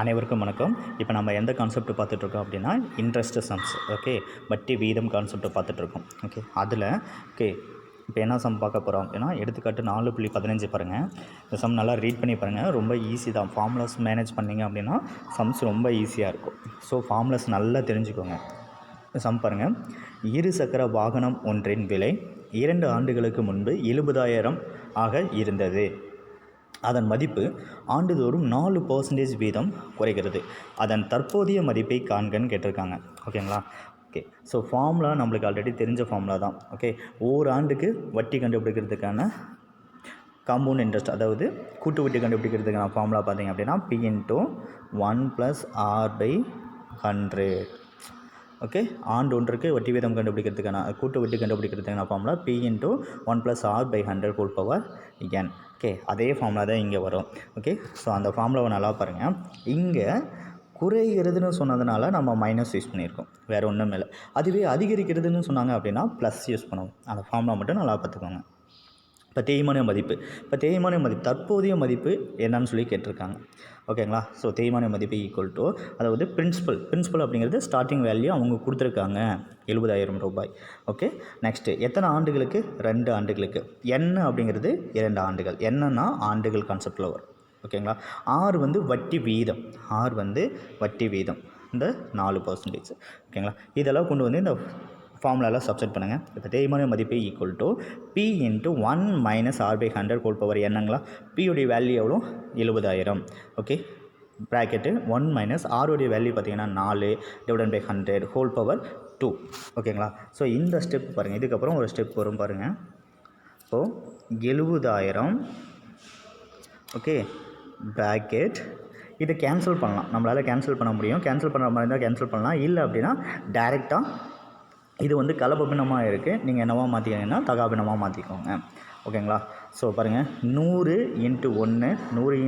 அனைவருக்கும் வணக்கம். இப்போ நம்ம எந்த கான்செப்ட் பார்த்துட்ருக்கோம் அப்படின்னா இன்ட்ரெஸ்ட் சம்ஸ். ஓகே, வட்டி வீதம் கான்செப்ட் பார்த்துட்ருக்கோம். ஓகே, அதில் இப்போ என்ன சம் பார்க்க போகிறோம் அப்படின்னா எடுத்துக்காட்டு 4.15 பாருங்கள். இந்த சம் நல்லா ரீட் பண்ணி பாருங்கள். ரொம்ப ஈஸி தான். ஃபார்முலாஸ் மேனேஜ் பண்ணிங்க அப்படின்னா சம்ஸ் ரொம்ப ஈஸியாக இருக்கும். ஸோ ஃபார்முலாஸ் நல்லா தெரிஞ்சுக்கோங்க. சம் பாருங்கள். இரு சக்கர வாகனம் ஒன்றின் விலை 2 ஆண்டுகளுக்கு முன்பு 70,000 ஆக இருந்தது. அதன் மதிப்பு ஆண்டுதோறும் 4% வீதம் குறைகிறது. அதன் தற்போதைய மதிப்பை காண்கன்னு கேட்டிருக்காங்க. ஓகேங்களா? ஓகே, ஸோ ஃபார்முலா நம்மளுக்கு ஆல்ரெடி தெரிஞ்ச ஃபார்முலா தான். ஓகே, ஒவ்வொரு ஆண்டுக்கு வட்டி கண்டுபிடிக்கிறதுக்கான காம்பவுண்ட் இன்ட்ரெஸ்ட், அதாவது கூட்டு வட்டி கண்டுபிடிக்கிறதுக்கான ஃபார்முலா பார்த்தீங்க அப்படின்னா P × 1 + R/100. ஓகே, ஆண்டு ஒன்றுக்கு வட்டி வீதம் கண்டுபிடிக்கிறதுக்கான கூட்டு வட்டி கண்டுபிடிக்கிறதுக்கான ஃபார்முலா P × 1 + R/100 ஓகே, அதே ஃபார்முலா தான் இங்கே வரும். ஓகே, ஸோ அந்த ஃபார்முலாவை நல்லா பாருங்கள். இங்கே குறைகிறதுன்னு சொன்னதுனால நம்ம மைனஸ் யூஸ் பண்ணியிருக்கோம், வேறு ஒன்றும் இல்லை. அதுவே அதிகரிக்கிறதுன்னு சொன்னாங்க அப்படின்னா ப்ளஸ் யூஸ் பண்ணுவோம். அந்த ஃபார்முலா மட்டும் நல்லா பார்த்துக்கோங்க. இப்போ தேய்மான மதிப்பு தற்போதைய மதிப்பு என்னன்னு சொல்லி கேட்டிருக்காங்க. ஓகேங்களா? ஸோ தேய்மான மதிப்பு ஈக்குவல் டு, அதாவது பிரின்சிபல் அப்படிங்கிறது ஸ்டார்டிங் வேல்யூ அவங்க கொடுத்துருக்காங்க 70,000 ரூபாய். ஓகே, நெக்ஸ்ட்டு எத்தனை ஆண்டுகளுக்கு? 2 ஆண்டுகளுக்கு. என்ன அப்படிங்கிறது 2 ஆண்டுகள். என்னன்னா ஆண்டுகள் கான்செப்டில் வரும். ஓகேங்களா? ஆர் வந்து வட்டி வீதம் இந்த 4%. ஓகேங்களா? இதெல்லாம் கொண்டு வந்து இந்த ஃபார்முலாவில் சப்ஸ்டிட் பண்ணுங்கள். இப்போ தேய்மான மதிப்பு ஈக்குவல் டு P × 1 - R/100 என்னங்களா? பியோடைய வேல்யூ எவ்வளோ? 70,000. ஓகே, ப்ராக்கெட்டு 1 - ஆருடைய வேல்யூ பார்த்தீங்கன்னா 4/100 ஓகேங்களா? ஸோ இந்த ஸ்டெப் பாருங்கள். இதுக்கப்புறம் ஒரு ஸ்டெப் வரும் பாருங்கள். ஸோ 70,000. ஓகே, ப்ராக்கெட் இது கேன்சல் பண்ணலாம். நம்மளால் கேன்சல் பண்ண முடியும். கேன்சல் பண்ணுற மாதிரி இருந்தால் கேன்சல் பண்ணலாம். இல்லை அப்படின்னா டைரெக்டாக இது வந்து கலப்பினமாக இருக்குது, நீங்கள் என்னவா மாற்றிக்கிங்கன்னா தகாபினமாக மாற்றிக்கோங்க. ஓகேங்களா? ஸோ பாருங்கள், 100 × 1 100 -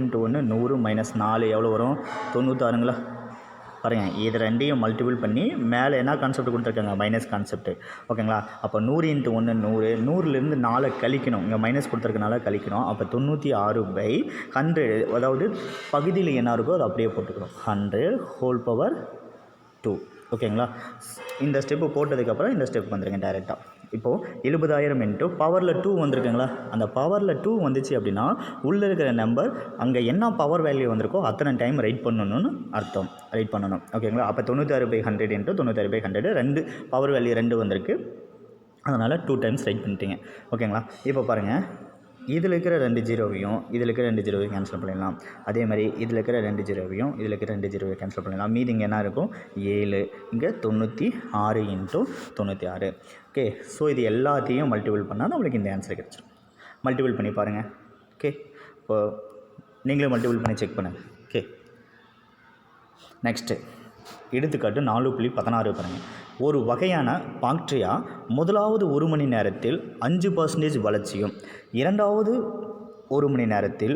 4 எவ்வளோ வரும்? 96ங்களா? பாருங்கள், இது ரெண்டையும் மல்டிபிள் பண்ணி மேலே என்ன கான்செப்ட் கொடுத்துருக்காங்க? Minus concept. ஓகேங்களா? அப்போ 100 × 1 100, 100லேருந்து 4 கழிக்கணும். இங்கே மைனஸ் கொடுத்துருக்கனால கழிக்கணும். அப்போ 96/100, அதாவது பகுதியில் என்ன இருக்கோ அதை அப்படியே போட்டுக்கணும். 100/2. ஓகேங்களா? இந்த ஸ்டெப்பு போட்டதுக்கப்புறம் இந்த ஸ்டெப் வந்துடுங்க டேரெக்டாக. இப்போது 70,000 × பவரில் 2 வந்திருக்குங்களா? அந்த பவரில் 2 வந்துச்சு அப்படின்னா உள்ளே இருக்கிற நம்பர் அங்கே என்ன பவர் வேல்யூ வந்திருக்கோ அத்தனை டைம் ரைட் பண்ணணும்னு அர்த்தம். ரைட் பண்ணணும். ஓகேங்களா? அப்போ 96/100 × 96/100 2 பவர் வேல்யூ 2 வந்திருக்கு. அதனால் 2 டைம்ஸ் ரைட் பண்ணிட்டீங்க. ஓகேங்களா? இப்போ பாருங்கள், இதில் இருக்கிற 2 ஜீரோவையும் இதில் இருக்கிற 2 ஜீரோவையும் கேன்சல் பண்ணிடலாம். அதே மாதிரி இதில் இருக்கிற 2 ஜீரோவையும் இதில் இருக்கிற 2 ஜீரோவையும் கேன்சல் பண்ணிடலாம். மீதி இங்கே என்ன இருக்கும்? 7. இங்கே 96 × 96. ஓகே, ஸோ இது எல்லாத்தையும் மல்டிபிள் பண்ணால் நம்மளுக்கு இந்த ஆன்சர் கிடச்சிடும். மல்டிபிள் பண்ணி பாருங்கள். ஓகே, இப்போ நீங்களே மல்டிபிள் பண்ணி செக் பண்ணுங்கள். ஓகே, நெக்ஸ்ட்டு எடுத்துக்காட்டு 4.16 பாருங்கள். ஒரு வகையான பாக்டீரியா முதலாவது 1 மணி நேரத்தில் 5% வளர்ச்சியும், இரண்டாவது 1 மணி நேரத்தில்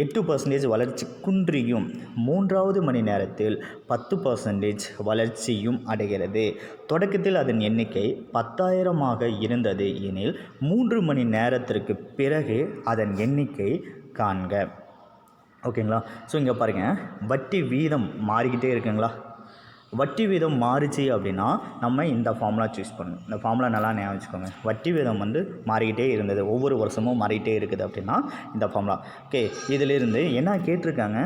8% வளர்ச்சி குன்றியும், 3வது மணி நேரத்தில் 10% வளர்ச்சியும் அடைகிறது. தொடக்கத்தில் அதன் எண்ணிக்கை 10,000 இருந்தது எனில் 3 மணி நேரத்திற்கு பிறகு அதன் எண்ணிக்கை காண்க. ஓகேங்களா? ஸோ இங்கே பாருங்கள், வட்டி வீதம் மாறிக்கிட்டே இருக்குங்களா? வட்டி வீதம் மாறிச்சு அப்படின்னா நம்ம இந்த ஃபார்முலா சூஸ் பண்ணணும். இந்த ஃபார்முலா நல்லா ஞாபகம் வச்சுக்கோங்க. வட்டி வீதம் வந்து மாறிக்கிட்டே இருந்தது, ஒவ்வொரு வருஷமும் மாறிக்கிட்டே இருக்குது அப்படின்னா இந்த ஃபார்முலா. ஓகே, இதிலிருந்து என்ன கேட்டிருக்காங்க?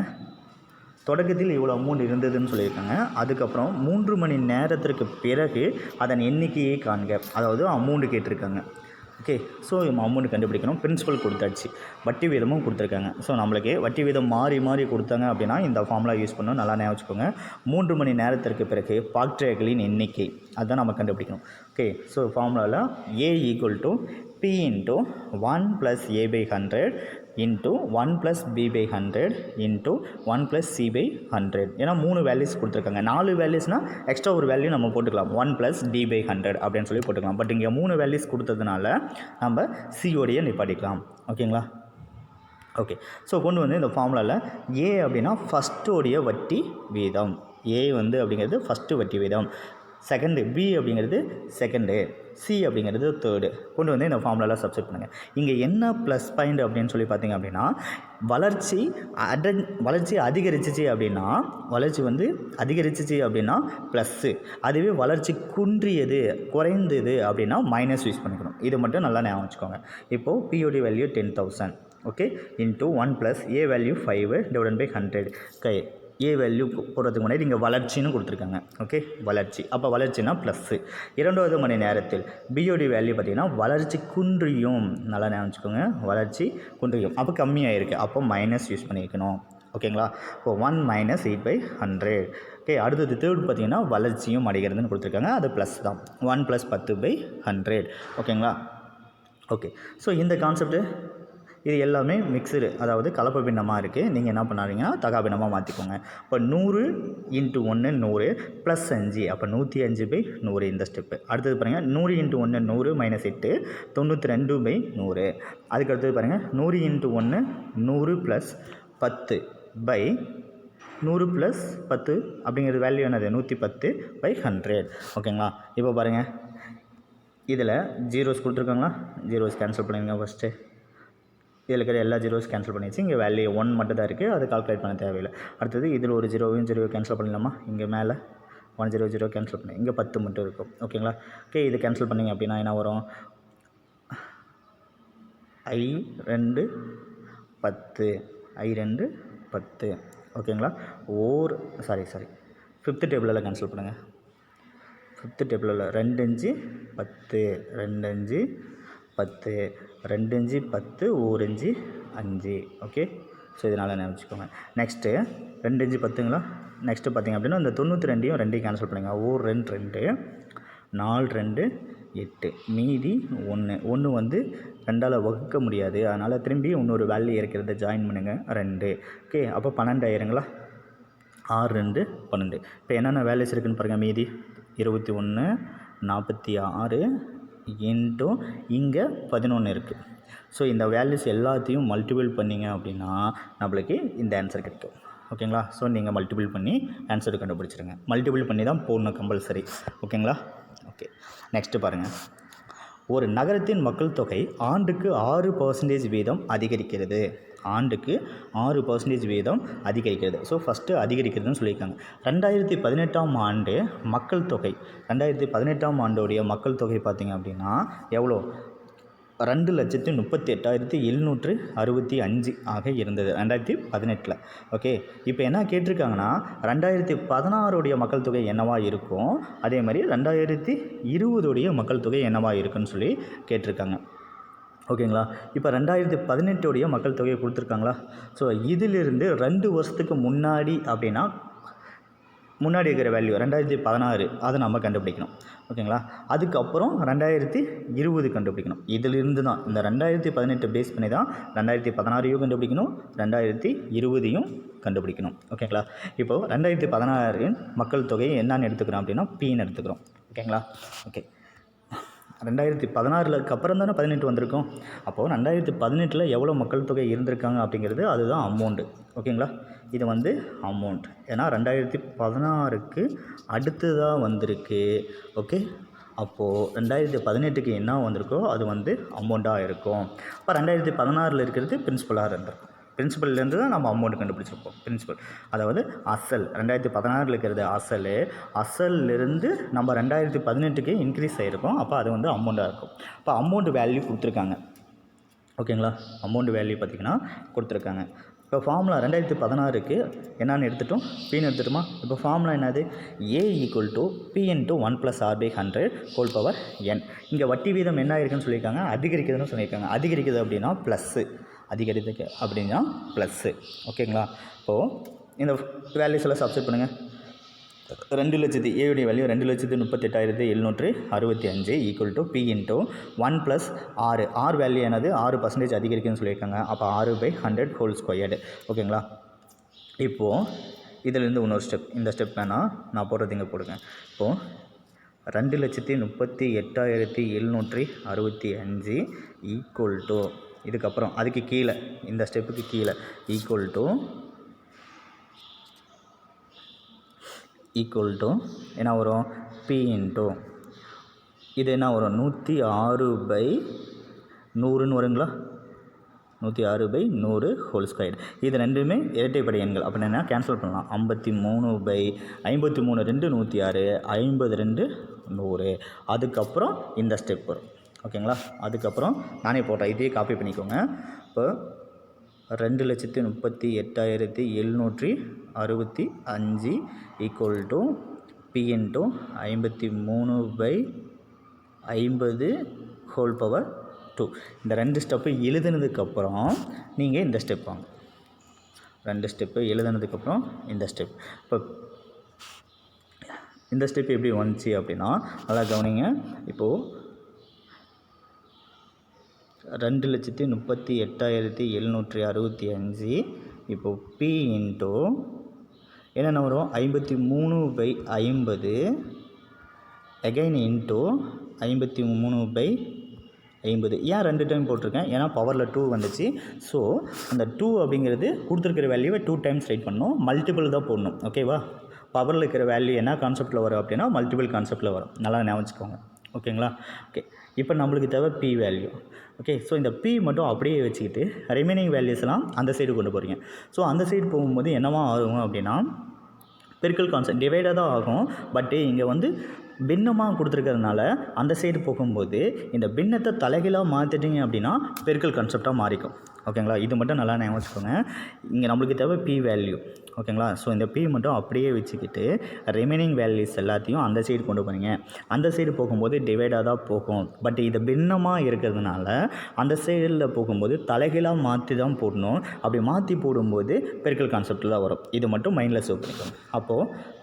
தொடக்கத்தில் இவ்வளோ அமௌண்ட் இருந்ததுன்னு சொல்லியிருக்காங்க. அதுக்கப்புறம் 3 மணி நேரத்திற்கு பிறகு அதன் எண்ணிக்கையை காண்க, அதாவது அமௌண்ட்டு கேட்டிருக்காங்க. ஓகே, ஸோ அமௌண்ட் கண்டுபிடிக்கணும். பிரின்சிபல் கொடுத்தாச்சு, வட்டி வீதமும் கொடுத்துருக்காங்க. ஸோ நம்மளுக்கு வட்டி வீதம் மாறி கொடுத்தாங்க அப்படின்னா இந்த ஃபார்முலா யூஸ் பண்ணணும். நல்லா ஞாபகம் வச்சுக்கோங்க. 3 மணி நேரத்திற்கு பிறகு பாக்டீரியாக்களின் எண்ணிக்கை அதுதான் நம்ம கண்டுபிடிக்கணும். ஓகே, ஸோ ஃபார்முலாவில் A = P × 1 + A/100 × 1 + B/100 × 1 + C/100. ஏன்னா 3 வேல்யூஸ் கொடுத்துருக்காங்க. 4 வேல்யூஸ்னால் எக்ஸ்ட்ரா ஒரு வேல்யூ நம்ம போட்டுக்கலாம், 1 + D/100 அப்படின்னு சொல்லி போட்டுக்கலாம். பட் இங்கே 3 வேல்யூஸ் கொடுத்ததுனால நம்ம சிஓடியை நிப்பாட்டிக்கலாம். ஓகேங்களா? ஓகே, ஸோ கொண்டு வந்து இந்த ஃபார்முலாவில் A அப்படின்னா ஃபஸ்ட்டோடைய வட்டி வீதம். A வந்து அப்படிங்கிறது ஃபஸ்ட்டு வட்டி வீதம். செகண்டு, பி அப்படிங்கிறது செகண்டு, சி அப்படிங்கிறது தேர்டு. கொண்டு வந்து இந்த ஃபார்முலாவில் சப்ஸ்டிட் பண்ணுங்கள். இங்கே என்ன ப்ளஸ் பாயிண்ட் அப்படின்னு சொல்லி பார்த்தீங்க அப்படின்னா, வளர்ச்சி அதிகரிச்சிச்சு அப்படின்னா, ப்ளஸ்ஸு. அதுவே வளர்ச்சி குறைந்தது அப்படின்னா மைனஸ் யூஸ் பண்ணிக்கணும். இது மட்டும் நல்லா ஞாபகம் வச்சுக்கோங்க. இப்போது பியோடைய value 10,000 okay into 1 plus A value 5 divided by 100. A value போடுறதுக்கு முன்னாடி இங்கே வளர்ச்சின்னு கொடுத்துருக்காங்க. ஓகே வளர்ச்சி, அப்போ வளர்ச்சினா ப்ளஸ்ஸு. 2வது மணி நேரத்தில் பியோடைய வேல்யூ பார்த்திங்கன்னா வளர்ச்சி குன்றியும், நல்லா ஞாபகம் வளர்ச்சி குன்றியும், அப்போ கம்மியாக இருக்குது, அப்போ மைனஸ் யூஸ் பண்ணியிருக்கணும். ஓகேங்களா? இப்போ 1 மைனஸ் 8/100. ஓகே அடுத்தது தேர்ட் பார்த்திங்கன்னா வளர்ச்சியும் அடைகிறதுன்னு கொடுத்துருக்காங்க, அது ப்ளஸ் தான். 1 + 10/100. ஓகேங்களா? ஓகே ஸோ இந்த கான்செப்ட்டு இது எல்லாமே மிக்சடு, அதாவது கலப்பு பின்னமாக இருக்குது. நீங்கள் என்ன பண்ணாதீங்கன்னா தகா பின்னமாக மாற்றிக்கோங்க. இப்போ 100 × 1 100 + 5, அப்போ 105/100 இந்த ஸ்டெப்பு. அடுத்தது பாருங்கள் 100 × 1 100 - 8 92/100. அதுக்கு அடுத்தது பாருங்கள் 100 × 1 100 + 10/100 + 10 அப்படிங்கிறது வேல்யூ என்னது 110/100. ஓகேங்களா? இப்போ பாருங்கள் இதில் ஜீரோஸ் கொடுத்துருக்காங்களா, ஜீரோஸ் கேன்சல் பண்ணிடுங்க. ஃபஸ்ட்டு இதில் இருக்கிற எல்லா ஜீரோஸ் கேன்சல் பண்ணிடுச்சு. இங்கே வேல்யூ 1 மட்டும் தான் இருக்குது, அது கால்குலேட் பண்ண தேவையில்லை. அடுத்தது இதில் ஒரு ஜீரோ கேன்சல் பண்ணிடலாமா, இங்கே மேலே 100 கேன்சல் பண்ணி இங்கே 10 மட்டும் இருக்கும். ஓகேங்களா? ஓகே இது கேன்சல் பண்ணிங்க அப்படின்னா என்ன வரும், I2 10. ஓகேங்களா? ஃபிஃப்த்து டேபிளில் கேன்சல் பண்ணுங்கள். ஃபிஃப்த்து டேபிளில் 2 5 10 2 5 10 2 5 10 1 5 5. ஓகே ஸோ இதனால் என்ன வச்சுக்கோங்க. நெக்ஸ்ட்டு 2 5 10ங்களா. நெக்ஸ்ட்டு பார்த்திங்க அப்படின்னா இந்த 92யும் 2 கேன்சல் பண்ணுங்க. 1 2 4 2 8 மீதி 1 வந்து 2ஆல் வகுக்க முடியாது, அதனால் திரும்பி இன்னொரு வேல்யூ இருக்கிறத ஜாயின் பண்ணுங்கள் 2. ஓகே அப்போ 12 ஆயிருங்களா. 6 2 12. இப்போ என்னென்ன வேல்யூஸ் இருக்குதுன்னு பாருங்கள். மீதி 21 46 இன்ட்டு இங்கே 11 இருக்குது. ஸோ இந்த வேல்யூஸ் எல்லாத்தையும் மல்டிபிள் பண்ணிங்க அப்படின்னா நம்மளுக்கு இந்த ஆன்சர் கிடைக்கும். ஓகேங்களா? ஸோ நீங்கள் மல்டிபிள் பண்ணி ஆன்சர் கண்டுபிடிச்சிருங்க. மல்டிபிள் பண்ணி தான் போடணும் கம்பல்சரி. ஓகேங்களா? ஓகே நெக்ஸ்ட்டு பாருங்கள். ஒரு நகரத்தின் மக்கள் தொகை ஆண்டுக்கு 6% வீதம் அதிகரிக்கிறது. ஆண்டுக்கு 6% வீதம் அதிகரிக்கிறது. ஸோ ஃபஸ்ட்டு அதிகரிக்கிறதுன்னு சொல்லியிருக்காங்க. 2018ஆம் ஆண்டு மக்கள் தொகை, 2018ஆம் ஆண்டோடைய மக்கள் தொகை பார்த்திங்க அப்படின்னா எவ்வளோ, 2,38,765 ஆக இருந்தது 2018. ஓகே இப்போ என்ன கேட்டிருக்காங்கன்னா 2016 மக்கள் தொகை என்னவாக இருக்கும், அதே மாதிரி 2020 மக்கள் தொகை என்னவாக இருக்குன்னு சொல்லி கேட்டிருக்காங்க. ஓகேங்களா? இப்போ 2018 மக்கள் தொகையை கொடுத்துருக்காங்களா. ஸோ இதிலிருந்து 2 வருஷத்துக்கு முன்னாடி அப்படின்னா முன்னாடி இருக்கிற வேல்யூ 2016 அதை நம்ம கண்டுபிடிக்கணும். ஓகேங்களா? அதுக்கப்புறம் 2020 கண்டுபிடிக்கணும். இதிலிருந்து தான் இந்த 2018 பேஸ் பண்ணி தான் 2016 கண்டுபிடிக்கணும், 2020 கண்டுபிடிக்கணும். ஓகேங்களா? இப்போது 2016 மக்கள் தொகை என்னன்னு எடுத்துக்கிறோம் அப்படின்னா பின்னு எடுத்துக்கிறோம். ஓகேங்களா? ஓகே 2016க்கு அப்புறம் தானே 18 வந்திருக்கும். அப்போது 2018 எவ்வளோ மக்கள் தொகை இருந்திருக்காங்க அப்படிங்கிறது அதுதான் அமௌண்ட்டு. ஓகேங்களா? இது வந்து அமௌண்ட், ஏன்னா 2016க்கு அடுத்ததாக வந்திருக்கு. ஓகே அப்போது 2018க்கு என்ன வந்திருக்கோ அது வந்து அமௌண்ட்டாக இருக்கும். இப்போ 2016 இருக்கிறது பிரின்சிபலாக இருந்திருக்கும். பிரின்சிபல்லேருந்து தான் நம்ம அமௌண்ட் கண்டுபிடிச்சிருப்போம். பிரின்சிபல் அதாவது அசல் 2016 இருக்கிறது அசல்லிருந்து நம்ம 2018க்கு இன்க்ரீஸ் ஆகிருக்கும். அப்போ அது வந்து அமௌண்ட்டாக இருக்கும். இப்போ அமௌண்ட் வேல்யூ கொடுத்துருக்காங்க. ஓகேங்களா? அமௌண்ட் வேல்யூ பார்த்திங்கன்னா கொடுத்துருக்காங்க. இப்போ ஃபார்முலா 2016க்கு என்னென்னு எடுத்துட்டோம், பின்னு எடுத்துட்டோமா. இப்போ ஃபார்முலா என்னது, A = P × 1 + R/100 இங்கே வட்டி வீதம் என்ன இருக்குன்னு சொல்லியிருக்காங்க, அதிகரிக்குதுன்னு சொல்லியிருக்காங்க. அதிகரிக்குது அப்படின்னா ப்ளஸ்ஸு, அதிகரிக்கு அப்படின்னா ப்ளஸ்ஸு. ஓகேங்களா? இப்போது இந்த வேல்யூஸ் எல்லாம் சப்ஸ்டிட் பண்ணுங்கள். 2 லட்சத்து ஏடைய value 2,38,765 = P × 1 + R. R value என்னது 6% அதிகரிக்குதுன்னு சொல்லியிருக்காங்க. அப்போ 6/100². ஓகேங்களா? இப்போது இதிலேருந்து இன்னொரு ஸ்டெப், இந்த ஸ்டெப் வேணால் நான் போடுறது இங்கே போடுங்க. இப்போது 2,38,765 இதுக்கப்புறம் அதுக்கு கீழே இந்த ஸ்டெப்புக்கு கீழே ஈக்குவல் டு என்ன வரும், பி இன்ட்டு இது என்ன வரும் 106/100ன்னு வருங்களா, 106/100 ஹோல் ஸ்கொயர். இது ரெண்டுமே இரட்டைப்படை எண்கள். அப்போ என்ன கேன்சல் பண்ணலாம். 53/53 2 106, 50 2 100. அதுக்கப்புறம் இந்த ஸ்டெப் வரும். ஓகேங்களா, அதுக்கப்புறம் நானே போட்டேன், இதே காப்பி பண்ணிக்கோங்க. இப்போ 2,38,765 equal to P into 53/50 whole power 2. இந்த 2 ஸ்டெப்பு எழுதுனதுக்கப்புறம் நீங்கள் இந்த ஸ்டெப் வாங்க. 2 ஸ்டெப்பு எழுதுனதுக்கப்புறம் இந்த ஸ்டெப். இப்போ இந்த ஸ்டெப் எப்படி வந்துச்சு அப்படின்னா நல்லா கவனிங்க. இப்போது 2,38,765 இப்போது பி இன்ட்டு என்னென்ன வரும் 53/50 அகைன் இன்ட்டு 53/50. ஏன் 2 டைம் போட்டிருக்கேன், ஏன்னா பவரில் 2 வந்துச்சு. ஸோ அந்த 2 அப்படிங்கிறது கொடுத்துருக்கிற வேல்யூவை 2 டைம்ஸ் ரைட் பண்ணணும், மல்டிபிள் தான் போடணும். ஓகேவா, பவரில் இருக்கிற வேல்யூ என்ன கான்செப்ட்டில் வரும் அப்படின்னா மல்டிபிள் கான்செப்ட்டில் வரும். நல்லா ஞாபகம் வச்சுக்கோங்க. ஓகேங்களா, ஓகே. இப்போ நம்மளுக்கு தேவை பி வேல்யூ. ஓகே, ஸோ இந்த பி மட்டும் அப்படியே வச்சுக்கிட்டு ரிமைனிங் வேல்யூஸ்லாம் அந்த சைடு கொண்டு போகிறீங்க. ஸோ அந்த சைடு போகும்போது என்னவா ஆகும் அப்படின்னா பெருக்கல் கான்செப்ட் டிவைடாக தான் ஆகும். பட்டு இங்கே வந்து பின்னமாக கொடுத்துருக்கிறதுனால அந்த சைடு போகும்போது இந்த பின்னத்தை தலைகீழாக மாற்றிட்டீங்க அப்படின்னா பெருக்கல் கான்செப்டாக மாறிக்கும். ஓகேங்களா, இது மட்டும் நல்லா ஞாபகம் வச்சுக்கோங்க. இங்கே நம்மளுக்கு தேவை பி வேல்யூ. ஓகேங்களா, ஸோ இந்த பி மட்டும் அப்படியே வச்சுக்கிட்டு ரிமைனிங் வேல்யூஸ் எல்லாத்தையும் அந்த சைடு கொண்டு போகிறீங்க. அந்த சைடு போகும்போது டிவைடாக தான் போகும். பட் இது பின்னமாக இருக்கிறதுனால அந்த சைடில் போகும்போது தலைகீழாக மாற்றி தான் போடணும். அப்படி மாற்றி போடும்போது பெருக்கல் கான்செப்டில் தான் வரும். இது மட்டும் மைண்டில் சேவ் பண்ணிக்கோங்க. அப்போது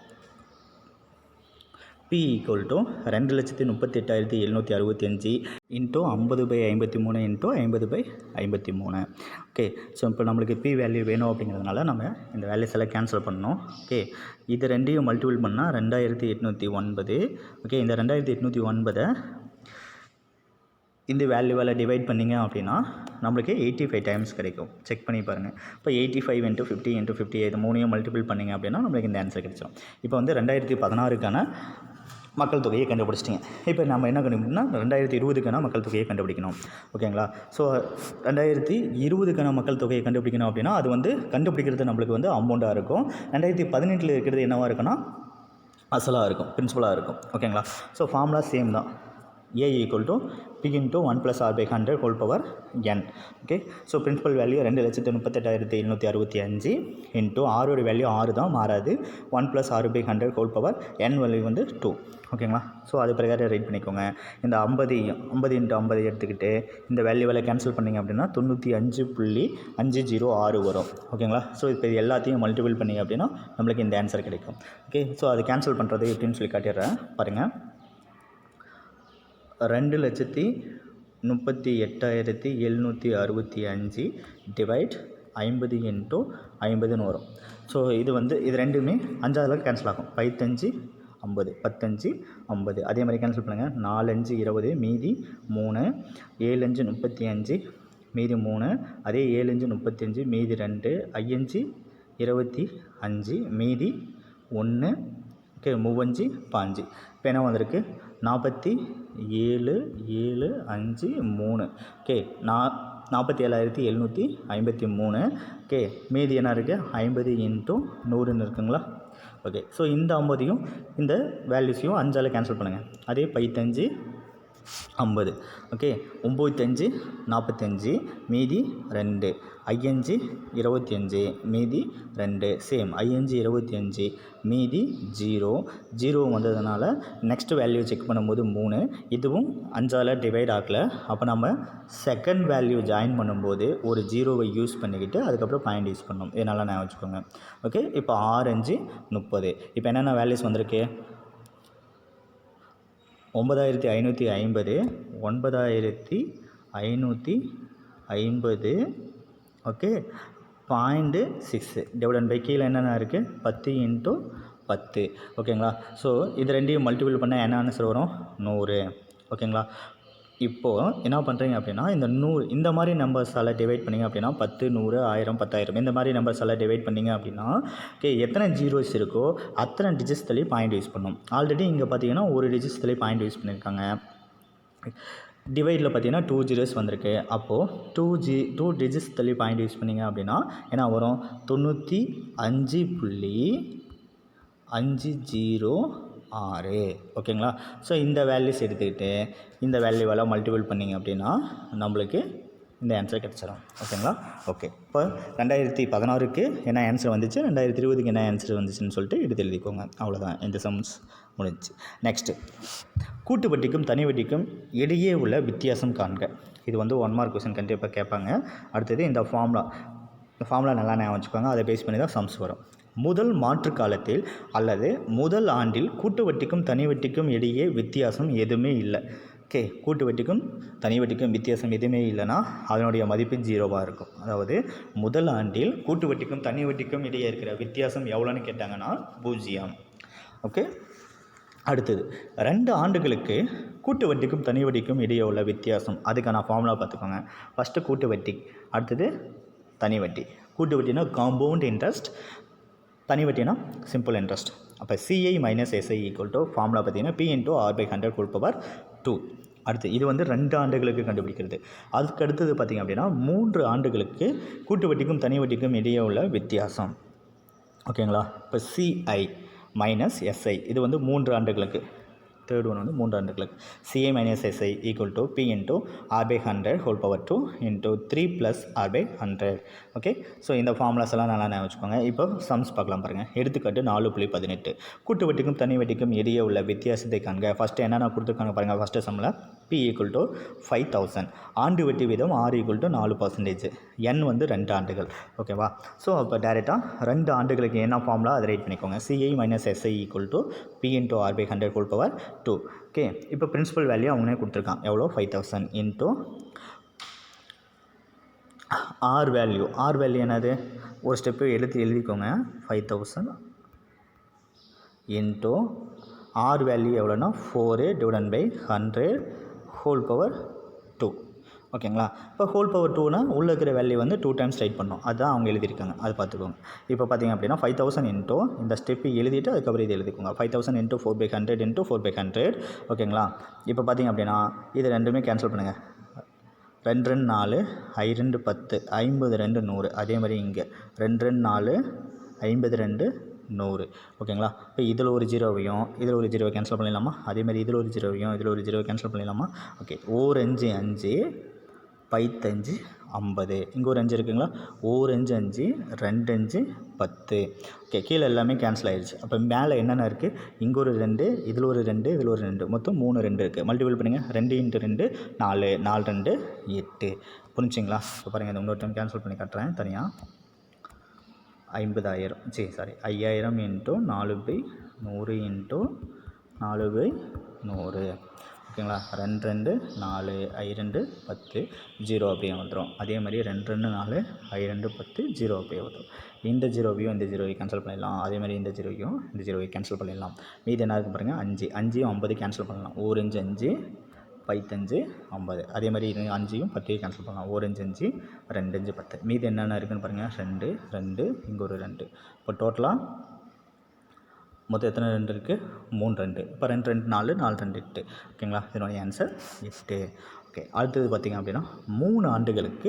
P equal to 2,38,765 into 50/53 into 50/53. Okay, so இப்போ நம்மளுக்கு P வேல்யூ வேணும் அப்படிங்கிறதுனால நம்ம இந்த வேல்யூஸ் எல்லாம் கேன்சல் பண்ணணும். ஓகே, இது ரெண்டையும் மல்டிபிள் பண்ணால் 2,809. ஓகே, இந்த 2,809 இந்த வேல்யூவால் டிவைட் பண்ணிங்க அப்படின்னா நம்மளுக்கு 85 டைம்ஸ் கிடைக்கும். செக் பண்ணி பாருங்கள். இப்போ 85 × 50 × 50 இது மூணையும் மல்டிபிள் பண்ணிங்க அப்படின்னா நம்மளுக்கு இந்த ஆன்சர் கிடைச்சிடும். இப்போ வந்து 2016க்கான மக்கள் தொகையை கண்டுபிடிச்சிட்டிங்க. இப்போ நம்ம என்ன கண்டுபிடிக்கணும்னா 2020க்கான மக்கள் தொகையை கண்டுபிடிக்கணும். ஓகேங்களா, ஸோ 2020க்கான மக்கள் தொகையை கண்டுபிடிக்கணும் அப்படின்னா அது வந்து கண்டுபிடிக்கிறது நம்மளுக்கு வந்து அமௌண்ட்டாக இருக்கும். 2018 இருக்கிறது என்னவாக இருக்குன்னா அசலாக இருக்கும், பிரின்சிபலாக இருக்கும். ஓகேங்களா, ஸோ ஃபார்முலா சேம் தான். A equal to P into 1 + R/100 whole power n. Okay, so principal value 2,38,765 into ஆரோட வேல்யூ 6 தான், மாறாது. 1 + R/100 whole power n value வந்து 2. ஓகேங்களா, ஸோ அது பிரகாரம் ரைட் பண்ணிக்கோங்க. இந்த 50 × 50 எடுத்துக்கிட்டு இந்த வேல்யூவில் கேன்சல் பண்ணிங்க அப்படின்னா 95.506 வரும். ஓகேங்களா, ஸோ இப்போ இது எல்லாத்தையும் மல்டிபிள் பண்ணிங்க அப்படின்னா நம்மளுக்கு இந்த ஆன்சர் கிடைக்கும். ஓகே, ஸோ அது கேன்சல் பண்ணுறது எப்படின்னு சொல்லி காட்டிடுறேன் பாருங்கள். 2,38,765 டிவைட் 50 × 50ன்னு வரும். ஸோ இது வந்து இது ரெண்டுமே 5ஆல் கேன்சல் ஆகும். 5×5 50, 10×5 50. அதே மாதிரி கேன்சல் பண்ணுங்கள். 4×5 20 மீதி 3, 7×5 35 மீதி 3, அதே 7×5 35 மீதி 2, 5×5 25 மீதி 1. ஓகே, 3×5 5. இப்போ என்ன வந்திருக்கு 47,753. ஓகே, 47,753. ஓகே, மீதி என்ன இருக்குது 50 × 100ன்னு இருக்குங்களா. ஓகே, ஸோ இந்த 50ஐயும் இந்த வேல்யூஸையும் 5ஆல் கேன்சல் பண்ணுங்கள். அதே 5×5 50. ஓகே, 9×5 45 மீதி 2, 5×5 25 மீதி 2, சேம் 5×5 25 மீதி 0 வந்ததுனால நெக்ஸ்ட் வேல்யூ செக் பண்ணும்போது 3. இதுவும் 5ஆல் டிவைட் ஆகலை. அப்போ நம்ம செகண்ட் வேல்யூ ஜாயின் பண்ணும்போது ஒரு 0வை யூஸ் பண்ணிக்கிட்டு அதுக்கப்புறம் பாயிண்ட் யூஸ் பண்ணணும். இதனால் நான் வச்சுக்கோங்க. ஓகே, இப்போ 6×5 30. இப்போ என்னென்ன வேல்யூஸ் வந்திருக்கு 9,550 9,550. ஓகே, 0.6 டிவைடன் பை கீழே என்னென்ன இருக்குது 10 × 10. ஓகேங்களா, ஸோ இது ரெண்டையும் மல்டிபிள் பண்ணால் என்ன ஆன்சர் வரும் 100. ஓகேங்களா, இப்போது என்ன பண்ணுறீங்க அப்படின்னா இந்த இந்த மாதிரி நம்பர்ஸால் டிவைட் பண்ணிங்க அப்படின்னா 10 100 1000 10,000 இந்த மாதிரி நம்பர்ஸால் டிவைட் பண்ணிங்க அப்படின்னா ஓகே எத்தனை ஜீரோஸ் இருக்கோ அத்தனை டிஜிட்ஸ் தள்ளி பாயிண்ட் யூஸ் பண்ணும். ஆல்ரெடி இங்கே பார்த்தீங்கன்னா ஒரு டிஜிட்ஸ் தள்ளி பாயிண்ட் யூஸ் பண்ணியிருக்காங்க. டிவைடில் பார்த்தீங்கன்னா 2 ஜீரோஸ் வந்திருக்கு. அப்போது 2 டிஜிட்ஸ் தள்ளி பாயிண்ட் யூஸ் பண்ணிங்க அப்படின்னா என்ன வரும் 95.506. ஓகேங்களா. ஸோ இந்த வேல்யூஸ் எடுத்துக்கிட்டு இந்த வேல்யூவெல்லாம் மல்டிபிள் பண்ணிங்க அப்படின்னா நம்மளுக்கு இந்த ஆன்சர் கிடச்சிடும். ஓகேங்களா. ஓகே, இப்போ 2016க்கு என்ன ஆன்சர் வந்துச்சு, 2020க்கு என்ன ஆன்சர் வந்துச்சுன்னு சொல்லிட்டு எடுத்து எழுதிக்கோங்க. அவ்வளோதான், இந்த சம்ஸ் முடிஞ்சிச்சு. நெக்ஸ்ட்டு கூட்டு வட்டிக்கும் தனி வட்டிக்கும் இடையே உள்ள வித்தியாசம் காண்க. இது 1 மார்க் கொஸ்டின் கண்டிப்பாக கேட்பாங்க. அடுத்தது இந்த ஃபார்முலா நல்லா ஞாபகம் வச்சுக்கோங்க. அதை பேஸ் பண்ணி தான் சம்ஸ் வரும். முதல் மாற்று காலத்தில் அல்லது முதல் ஆண்டில் கூட்டு வட்டிக்கும் தனி வட்டிக்கும் இடையே வித்தியாசம் எதுவுமே இல்லை. ஓகே, கூட்டு வட்டிக்கும் தனி வட்டிக்கும் வித்தியாசம் எதுவுமே இல்லைன்னா அதனுடைய மதிப்பு 0வாக இருக்கும். அதாவது முதல் ஆண்டில் கூட்டு வட்டிக்கும் தனி வட்டிக்கும் இடையே இருக்கிற வித்தியாசம் எவ்வளோன்னு கேட்டாங்கன்னா 0. ஓகே, அடுத்தது 2 ஆண்டுகளுக்கு கூட்டு வட்டிக்கும் தனி வட்டிக்கும் இடையே உள்ள வித்தியாசம், அதுக்கான ஃபார்முலா பார்த்துக்கோங்க. ஃபஸ்ட்டு கூட்டு வட்டி, அடுத்தது தனி வட்டி. கூட்டு வட்டினா காம்பவுண்ட் இன்ட்ரெஸ்ட், தனி வட்டினா சிம்பிள் இன்ட்ரெஸ்ட். அப்போ CI minus SI equal to formula பார்த்தீங்கன்னா P/100^2. அடுத்து இது 2 ஆண்டுகளுக்கு கண்டுபிடிக்கிறது. அதுக்கு அடுத்தது பார்த்திங்க அப்படின்னா 3 ஆண்டுகளுக்கு கூட்டு வட்டிக்கும் தனி வட்டிக்கும் இடையே உள்ள வித்தியாசம். ஓகேங்களா. இப்போ CI மைனஸ் SI இது 3 ஆண்டுகளுக்கு. தேர்ட் ஒன் 3 ஆண்டுகளுக்கு. CI minus SI equal to P/100^2 into 3 + R/100. Okay, so இந்த ஃபார்முலாஸ் எல்லாம் நல்லா ஞாபகம் வச்சுக்கோங்க. இப்போ சம்ஸ் பார்க்கலாம் பாருங்கள். எடுத்துக்காட்டு 4.18 கூட்டு வட்டிக்கும் தனி வட்டிக்கும் இடையே உள்ள வித்தியாசத்தை காண்க. ஃபஸ்ட்டு என்னென்ன கொடுத்துருக்காங்க பாருங்கள். ஃபஸ்ட்டு சம்மில் P = 5,000, ஆண்டு வட்டி வீதம் R = 4%, N 2 ஆண்டுகள். ஓகேவா. ஸோ அப்போ டேரெக்டாக 2 ஆண்டுகளுக்கு என்ன ஃபார்முலா அதை ரைட் பண்ணிக்கோங்க. CI minus SI equal to P/R/100^2. Okay, இப்போ பிரின்சிபல் வேல்யூ அவங்களே கொடுத்துருக்கான். எவ்வளோ 5,000 இன்ட்டு R வேல்யூ. என்னது, ஒரு ஸ்டெப்பு எழுதிக்கோங்க. 5,000 இன்ட்டு R வேல்யூ எவ்வளோன்னா 4/100^2. ஓகேங்களா. இப்போ (2)னா உள்ளே இருக்கிற வேல்யூ 2 டைம்ஸ் ரைட் பண்ணோம். அதுதான் அவங்க எழுதியிருக்காங்க, அது பார்த்துக்கோங்க. இப்போ பார்த்திங்க அப்படின்னா 5,000 இன்ட்டு இந்த ஸ்டெப்பு எழுதிட்டு அதுக்கப்புறம் இது எழுதிக்கோங்க. 5,000 இன்ட்டு 4/100 இன்ட்டு 4/100. ஓகேங்களா. இப்போ பார்த்திங்க அப்படின்னா இது ரெண்டுமே கேன்சல் பண்ணுங்கள். 2 2 4, I 2 10, 50 2 100. அதே மாதிரி இங்கே 2 2 4, 52 100. ஓகேங்களா. இப்போ இதில் ஒரு ஜீரோவையும் இதில் ஒரு ஜீரோவை கேன்சல் பண்ணிடலாமா. அதேமாதிரி இதில் ஒரு ஜீரோவையும் இதில் ஒரு ஜீரோவை கேன்சல் பண்ணிடலாமா. ஓகே, 4 5 5, 5 50. இங்கே ஒரு 5 இருக்குங்களா. 4 5 5, 2 5 10. ஓகே, கீழே எல்லாமே கேன்சல் ஆகிடுச்சு. அப்போ மேலே என்னென்ன இருக்குது, இங்கே ஒரு 2, இதில் ஒரு 2, இதில் ஒரு 2, மொத்தம் 3 2 இருக்குது. மல்டிபிள் பண்ணுங்கள். 2 × 2 4, 4 2 8. புரிஞ்சுங்களா. இப்போ பாருங்கள், இந்த இன்னொரு டைம் கேன்சல் பண்ணி காட்டுறேன் தனியாக. 50,000 5000 இன்ட்டு 4/100 இன்ட்டு 4/100. ஓகேங்களா. 2 2 4, I 2 10, 0 அப்படியே வந்துடும். அதே மாதிரி 2 2 4, I 2 10, 0 அப்படியே வந்துடும். இந்த ஜீரோவையும் இந்த ஜீரோவையும் கேன்சல் பண்ணிடலாம். அதே மாதிரி இந்த ஜீரோவையும் இந்த ஜீரோவையும் கேன்சல் பண்ணிடலாம். மீதி என்ன இருக்குது பாருங்கள். 5 5யும் 50 கேன்சல் பண்ணலாம். 4 5 5, 5 5 50. அதே மாதிரி இது 5யும் 10யும் கேன்சல் பண்ணலாம். 4 5 5, 2 5 10. மீதி என்னென்ன இருக்குதுன்னு பாருங்கள். 2 2, இங்கே ஒரு 2. இப்போ டோட்டலாக மொத்தம் எத்தனை 2 இருக்குது, 3 2. இப்போ 2 2 4, 4 2 8. ஓகேங்களா. இதனுடைய ஆன்சர் 8. ஓகே, அடுத்தது பார்த்திங்க அப்படின்னா 3 ஆண்டுகளுக்கு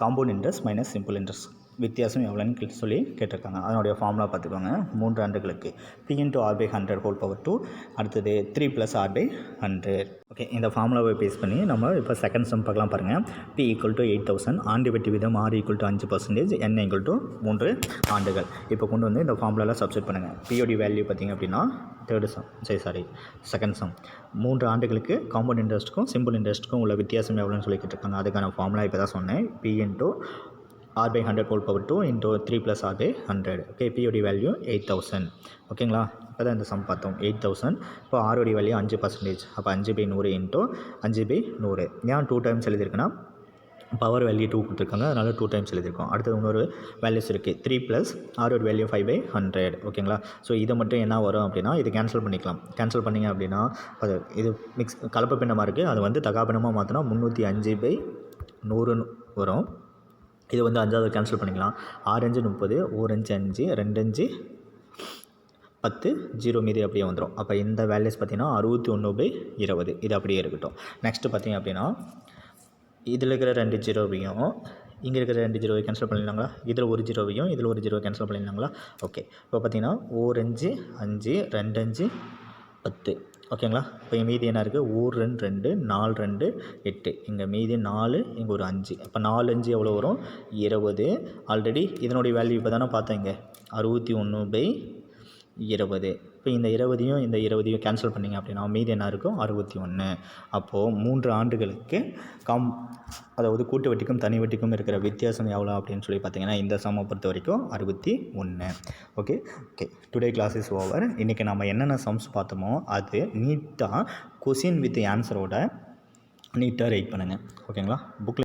compound interest minus simple interest வித்தியாசம் எவ்வளோன்னு சொல்லி கேட்டிருக்காங்க. அதனுடைய ஃபார்முலா பார்த்துக்கோங்க. 3 ஆண்டுகளுக்கு P/R/100^2. அடுத்தது 3 + R/100. ஓகே, இந்த ஃபார்முலாவை பேஸ் பண்ணி நம்ம இப்போ செகண்ட் சம் பார்க்கலாம் பாருங்கள். P = 8,000, ஆண்டு வட்டி வீதம் R = 5%, N = 3 ஆண்டுகள். இப்போ கொண்டு வந்து இந்த ஃபார்முலாவில் சப்ஸ்டிட் பண்ணுங்கள். பியோட வேல்யூ பார்த்திங்க அப்படின்னா செகண்ட் சம் 3 ஆண்டுகளுக்கு காம்பவுண்ட் இன்ட்ரெஸ்ட்டுக்கும் சிம்பிள் இன்ட்ரெஸ்ட்டுக்கும் உள்ள வித்தியாசம் எவ்வளோன்னு சொல்லி கேட்டிருக்காங்க. அதுக்கான ஃபார்முலா இப்போ தான் சொன்னேன். P/R/100^2 into 3 + R/100. ஓகே, பியோட வேல்யூ 8,000. ஓகேங்களா. இப்போ தான் இந்த சம் பார்த்தோம். 8,000. இப்போ ஆரோட வேல்யூ 5%. அப்போ 5/100 இன்ட்டு 5/100. ஏன் 2 டைம்ஸ் எழுதியிருக்குன்னா பவர் வேல்யூ 2 கொடுத்துருக்காங்க, அதனால் 2 டைம்ஸ் எழுதியிருக்கோம். அடுத்தது இன்னொரு வேல்யூஸ் இருக்குது 3 ப்ளஸ் ஆரோட வேல்யூ 5/100. ஓகேங்களா? ஸோ இதை மட்டும் என்ன வரும் அப்படின்னா இது கேன்சல் பண்ணிக்கலாம். கேன்சல் பண்ணிங்க அப்படின்னா அது இது கலப்பு பின்னமாக இருக்குது, அது வந்து தகாபின்னமாக மாற்றினா 305/100 வரும். இது வந்து 5வது கேன்சல் பண்ணிக்கலாம். 6 5 30, 1 5 5, 2 5 10, 0 மீதி அப்படியே வந்துடும். அப்போ இந்த வேல்யூஸ் பார்த்திங்கன்னா 61/20. இது அப்படியே இருக்கட்டும். நெக்ஸ்ட்டு பார்த்திங்க அப்படின்னா இதில் இருக்கிற 2 ஜீரோவையும் இங்கே இருக்கிற 2 ஜீரோவை கேன்சல் பண்ணிடலாங்களா? இதில் ஒரு ஜீரோவையும் இதில் ஒரு ஜீரோ கேன்சல் பண்ணிடலாங்களா? ஓகே. இப்போ பார்த்திங்கன்னா 1 5 5, 2 5 10. ஓகேங்களா? இப்போ மீதி என்ன இருக்குது? 1 2 2, 4 2 8. இங்கே மீதி 4, இங்கே ஒரு 5. அப்போ 4 5 எவ்வளோ வரும்? 20. ஆல்ரெடி இதனுடைய வேல்யூ இப்போ தானே பார்த்தேங்க, 61/20. இப்போ இந்த 20யும் இந்த 20யும் கேன்சல் பண்ணிங்க அப்படின்னா மீதி என்ன இருக்கும்? 61. அப்போது 3 ஆண்டுகளுக்கு அதாவது கூட்டு வட்டிக்கும் தனி வட்டிக்கும் இருக்கிற வித்தியாசம் எவ்வளோ அப்படின்னு சொல்லி பார்த்தீங்கன்னா இந்த சம்மை பொறுத்த வரைக்கும் 61. Okay okay. Today class is over. இன்றைக்கி நம்ம என்னென்ன சம்ஸ் பார்த்தோமோ அது நீட்டாக கொஷின் வித் ஆன்சரோட நீட்டாக ரைட் பண்ணுங்கள். ஓகேங்களா? புக்கில்